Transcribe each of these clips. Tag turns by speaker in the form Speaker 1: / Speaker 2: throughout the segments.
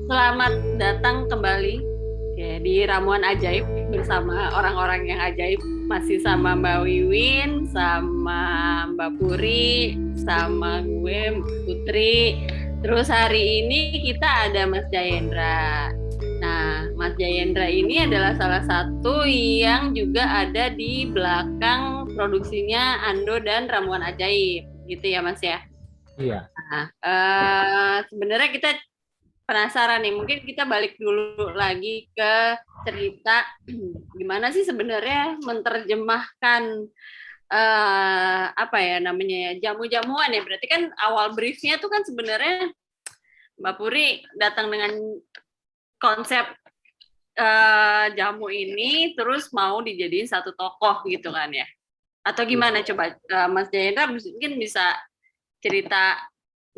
Speaker 1: Selamat datang kembali ya, di Ramuan Ajaib bersama orang-orang yang ajaib. Masih sama Mbak Wiwin, sama Mbak Puri, sama gue Putri. Terus hari ini kita ada Mas Jayendra. Nah, Mas Jayendra ini adalah salah satu yang juga ada di belakang produksinya Ando dan Ramuan Ajaib. Gitu ya Mas ya?
Speaker 2: Iya.
Speaker 1: Nah, sebenarnya kita penasaran nih, mungkin kita balik dulu lagi ke cerita gimana sih sebenarnya menerjemahkan apa ya namanya ya, jamu-jamuan ya. Berarti kan awal briefnya tuh kan sebenarnya Mbak Puri datang dengan konsep jamu ini terus mau dijadiin satu tokoh gitu kan ya. Atau gimana coba Mas Jayendra mungkin bisa cerita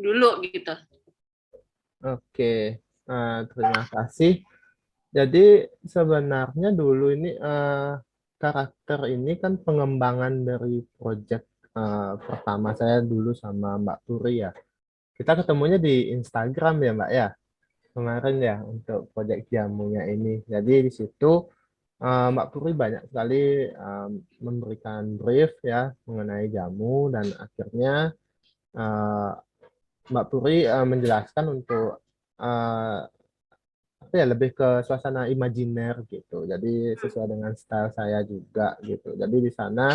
Speaker 1: dulu gitu.
Speaker 2: Oke, terima kasih. Jadi sebenarnya dulu ini karakter ini kan pengembangan dari project pertama saya dulu sama Mbak Puri ya. Kita ketemunya di Instagram ya Mbak ya, kemarin ya untuk project jamunya ini. Jadi di situ Mbak Puri banyak sekali memberikan brief ya mengenai jamu dan akhirnya eh, Mbak Puri menjelaskan untuk apa ya, lebih ke suasana imajiner gitu. Jadi sesuai dengan style saya juga gitu. Jadi di sana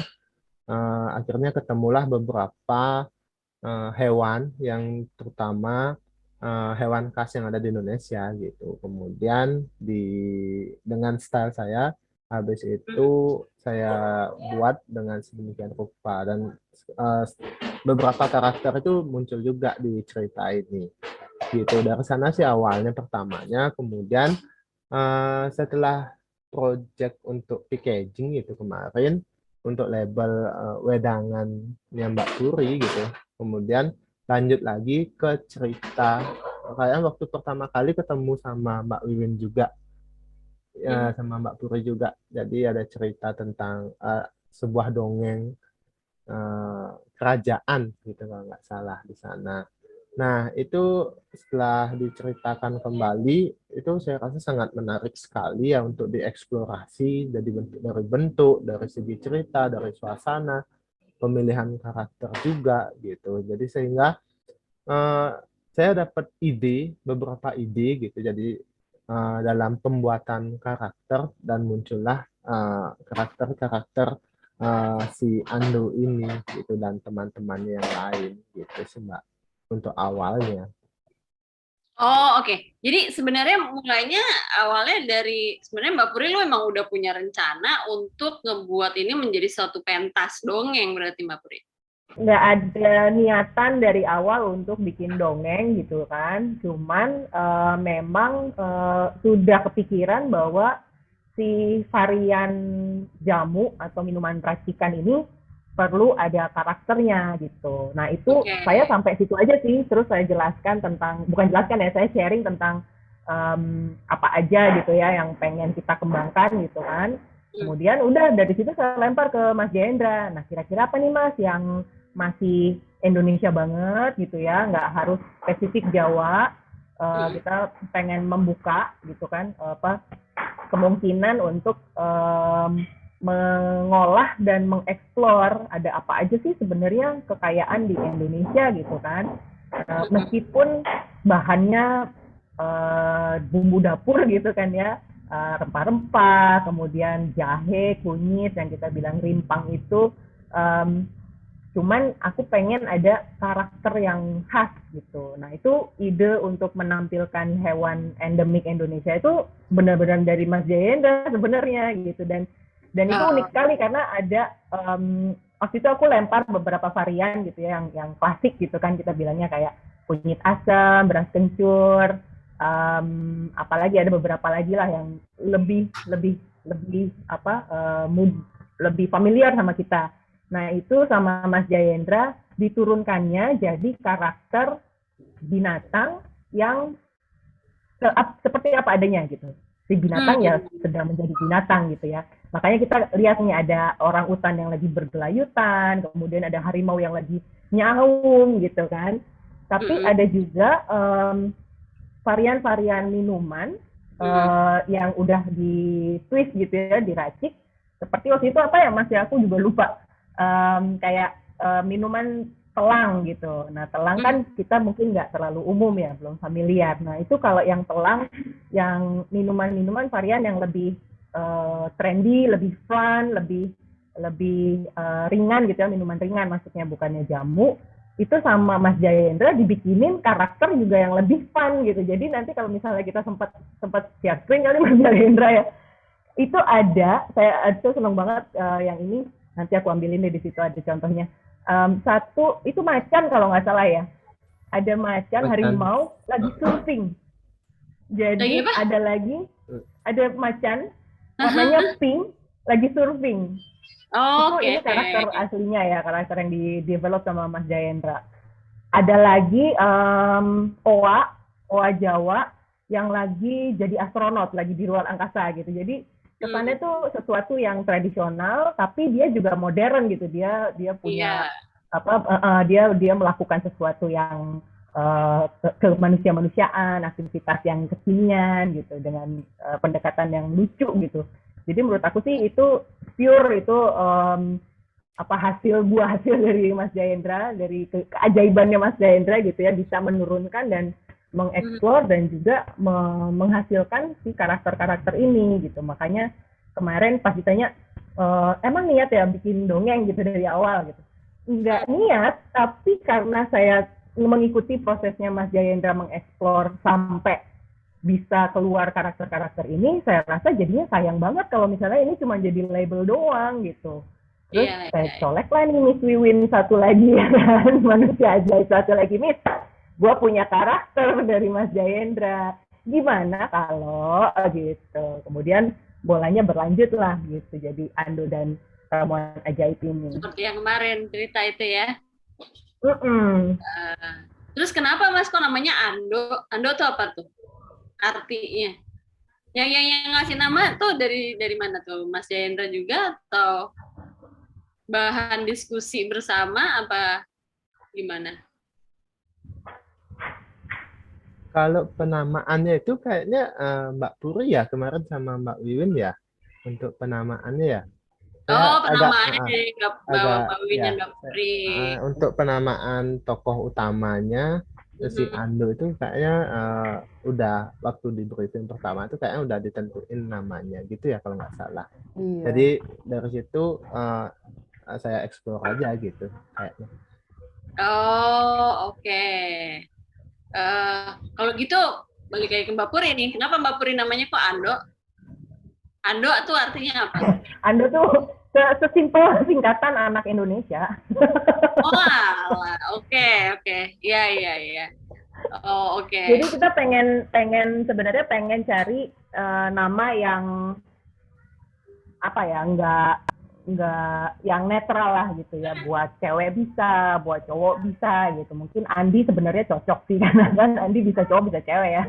Speaker 2: akhirnya ketemulah beberapa hewan yang terutama hewan khas yang ada di Indonesia gitu. Kemudian dengan style saya, habis itu saya buat dengan sedemikian rupa dan eh, beberapa karakter itu muncul juga di cerita ini gitu. Dari sana sih awalnya pertamanya, kemudian setelah project untuk packaging itu kemarin untuk label wedangan yang Mbak Puri gitu, kemudian lanjut lagi ke cerita kayak waktu pertama kali ketemu sama Mbak Wiwin juga ya, sama Mbak Puri juga, jadi ada cerita tentang sebuah dongeng kerajaan gitu kalau nggak salah di sana. Nah, itu setelah diceritakan kembali, itu saya rasa sangat menarik sekali ya untuk dieksplorasi dari bentuk, dari segi cerita, dari suasana, pemilihan karakter juga gitu. Jadi sehingga eh, saya dapat beberapa ide gitu. Jadi dalam pembuatan karakter dan muncullah karakter-karakter si Ando ini gitu dan teman-temannya yang lain gitu sih Mbak untuk awalnya.
Speaker 1: Oh, oke. Jadi sebenarnya mulainya awalnya dari sebenarnya Mbak Puri lu emang udah punya rencana untuk ngebuat ini menjadi suatu pentas dongeng berarti Mbak Puri.
Speaker 3: Nggak ada niatan dari awal untuk bikin dongeng gitu kan. Cuman memang sudah kepikiran bahwa si varian jamu atau minuman racikan ini perlu ada karakternya gitu. Nah itu saya sampai situ aja sih. Terus saya jelaskan tentang, bukan jelaskan ya, saya sharing tentang apa aja gitu ya yang pengen kita kembangkan gitu kan. Kemudian udah dari situ saya lempar ke Mas Jayendra. Nah kira-kira apa nih Mas yang masih Indonesia banget gitu ya, nggak harus spesifik Jawa. Kita pengen membuka gitu kan kemungkinan untuk mengolah dan mengeksplor ada apa aja sih sebenarnya kekayaan di Indonesia gitu kan. Meskipun bahannya bumbu dapur gitu kan ya, rempah-rempah, kemudian jahe, kunyit yang kita bilang rimpang itu, cuman aku pengen ada karakter yang khas gitu. Nah itu ide untuk menampilkan hewan endemik Indonesia itu benar-benar dari Mas Jayendra sebenarnya gitu. Dan itu unik sekali karena ada waktu itu aku lempar beberapa varian gitu ya yang klasik gitu kan, kita bilangnya kayak kunyit asam, beras kencur, apalagi ada beberapa lagi lah yang lebih familiar sama kita. Nah itu sama Mas Jayendra diturunkannya jadi karakter binatang yang seperti apa adanya gitu. Si binatang ya sedang menjadi binatang gitu ya. Makanya kita lihat nih ada orang utan yang lagi bergelayutan, kemudian ada harimau yang lagi nyaung gitu kan. Tapi ada juga varian-varian minuman yang udah di twist gitu ya, diracik. Seperti waktu itu apa ya Mas ya, aku juga lupa. Kayak minuman telang gitu. Nah telang kan kita mungkin nggak terlalu umum ya, belum familiar. Nah itu kalau yang telang, yang minuman-minuman varian yang lebih trendy, lebih fun, lebih ringan gitu ya, minuman ringan maksudnya, bukannya jamu. Itu sama Mas Jayendra dibikinin karakter juga yang lebih fun gitu. Jadi nanti kalau misalnya kita sempat sharing kali Mas Jayendra ya, itu ada, saya senang banget yang ini, nanti aku ambilin deh, di situ ada contohnya. Satu itu macan kalau nggak salah ya, ada macan harimau lagi surfing. Jadi ada macan warnanya pink lagi surfing. Ini karakter aslinya ya, karakter yang di-develop sama Mas Jayendra. Ada lagi oa Jawa yang lagi jadi astronot, lagi di luar angkasa gitu. Jadi kesannya tuh sesuatu yang tradisional, tapi dia juga modern gitu. Dia punya dia melakukan sesuatu yang kemanusiaan, aktivitas yang kekinian gitu, dengan pendekatan yang lucu gitu. Jadi menurut aku sih itu pure, itu buah hasil dari Mas Jayendra, dari keajaibannya Mas Jayendra gitu ya, bisa menurunkan dan mengeksplor dan juga menghasilkan si karakter-karakter ini gitu. Makanya kemarin pas ditanya, emang niat ya bikin dongeng gitu dari awal gitu? Enggak niat, tapi karena saya mengikuti prosesnya Mas Jayendra mengeksplor sampai bisa keluar karakter-karakter ini, saya rasa jadinya sayang banget kalau misalnya ini cuma jadi label doang gitu. Terus saya colek lah nih Miss Wiwin satu lagi ya kan, manusia ajaib satu lagi, Miss, gue punya karakter dari Mas Jayendra, gimana kalau gitu. Kemudian bolanya berlanjut lah gitu, jadi Ando dan Ramuan Ajaib ini.
Speaker 1: Seperti yang kemarin cerita itu ya. Terus kenapa Mas kok namanya Ando? Ando tuh apa tuh artinya? Yang ngasih nama tuh dari mana tuh? Mas Jayendra juga atau bahan diskusi bersama apa gimana?
Speaker 2: Kalau penamaannya itu kayaknya Mbak Puri ya kemarin sama Mbak Wiwin ya untuk penamaannya ya.
Speaker 1: Penamaannya Mbak Wiwin dan Mbak Puri.
Speaker 2: Untuk penamaan tokoh utamanya si Ando itu kayaknya udah waktu di briefing pertama itu kayaknya udah ditentuin namanya gitu ya kalau nggak salah. Jadi dari situ saya explore aja gitu kayaknya.
Speaker 1: Oke. Kalau gitu balik lagi ke Mbak Puri nih. Kenapa Mbak Puri namanya kok Ando? Ando itu artinya apa?
Speaker 3: Ando tuh sesimpel singkatan anak Indonesia.
Speaker 1: Oke. Iya. Oke.
Speaker 3: Jadi kita sebenarnya pengen cari nama yang apa ya, nggak yang netral lah gitu ya, buat cewek bisa, buat cowok bisa gitu. Mungkin Andi sebenarnya cocok sih karena kan Andi bisa cowok bisa cewek ya.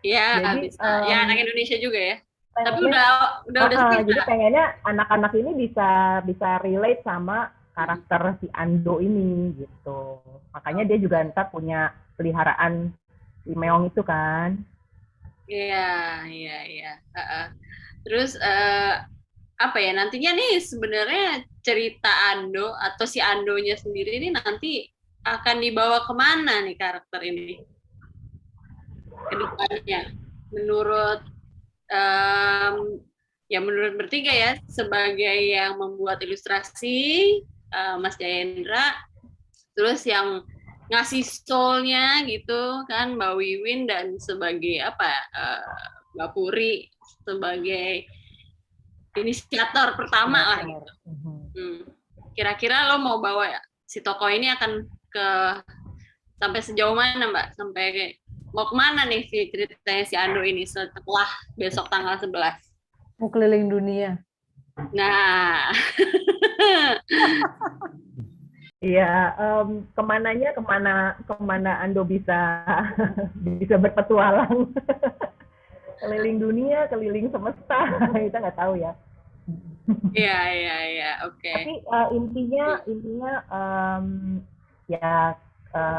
Speaker 1: Iya, bisa. Ya anak Indonesia juga ya. Tapi udah
Speaker 3: jadi pengennya anak-anak ini bisa relate sama karakter si Ando ini gitu. Makanya dia juga ntar punya peliharaan si Meong itu kan.
Speaker 1: Iya. Terus apa ya nantinya nih sebenarnya cerita Ando atau si Andonya sendiri ini nanti akan dibawa kemana nih karakter ini ke depannya menurut menurut bertiga ya, sebagai yang membuat ilustrasi Mas Jayendra, terus yang ngasih soul-nya gitu kan Mbak Wiwin, dan sebagai Mbak Puri sebagai inisiator pertama lah gitu. Kira-kira lo mau bawa si tokoh ini akan sampai sejauh mana Mbak? Sampai mau kemana nih si ceritanya si Ando ini setelah besok tanggal 11?
Speaker 4: Mau keliling dunia.
Speaker 1: Nah.
Speaker 3: Iya, kemana Ando bisa berpetualang. Keliling dunia, keliling semesta, kita nggak tahu ya.
Speaker 1: Iya, oke.
Speaker 3: Tapi intinya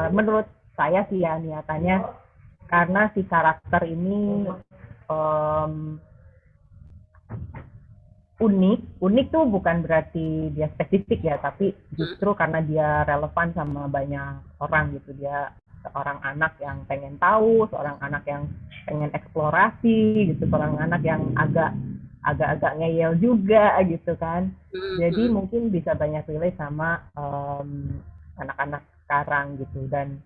Speaker 3: menurut saya sih ya niatannya karena si karakter ini unik tuh bukan berarti dia spesifik ya, tapi justru karena dia relevan sama banyak orang gitu. Dia seorang anak yang pengen tahu, seorang anak yang pengen eksplorasi gitu, seorang anak yang agak ngeyel juga gitu kan. Jadi mungkin bisa banyak relate sama anak-anak sekarang gitu. Dan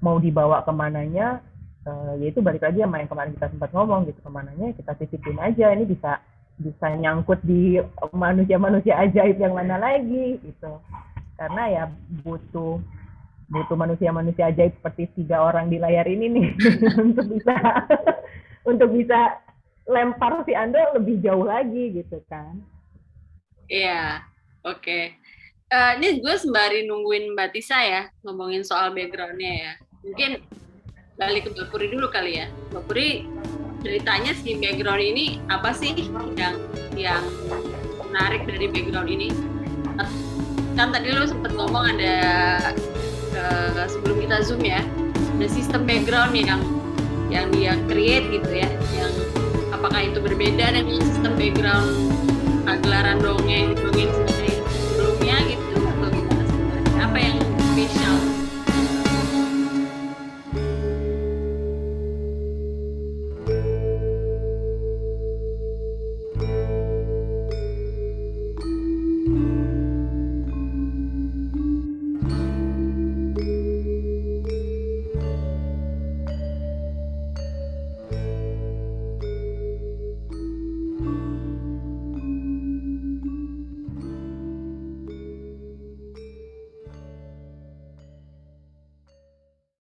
Speaker 3: mau dibawa kemananya, yaitu balik lagi sama yang kemarin kita sempat ngomong gitu, kemananya kita titipin aja, ini bisa nyangkut di manusia-manusia ajaib yang mana lagi gitu. Karena ya butuh manusia-manusia ajaib seperti 3 orang di layar ini nih untuk bisa lempar si Anda lebih jauh lagi gitu kan.
Speaker 1: Iya, oke. Ini gue sembari nungguin Mbak Tisa ya, ngomongin soal background-nya ya. Mungkin balik ke Mbak Puri dulu kali ya. Mbak Puri, ceritanya si background ini apa sih yang menarik dari background ini? Kan tadi lo sempat ngomong ada sebelum kita zoom ya, ada sistem background yang dia create gitu ya, yang apakah itu berbeda dengan sistem background pagelaran dongeng sebelumnya gitu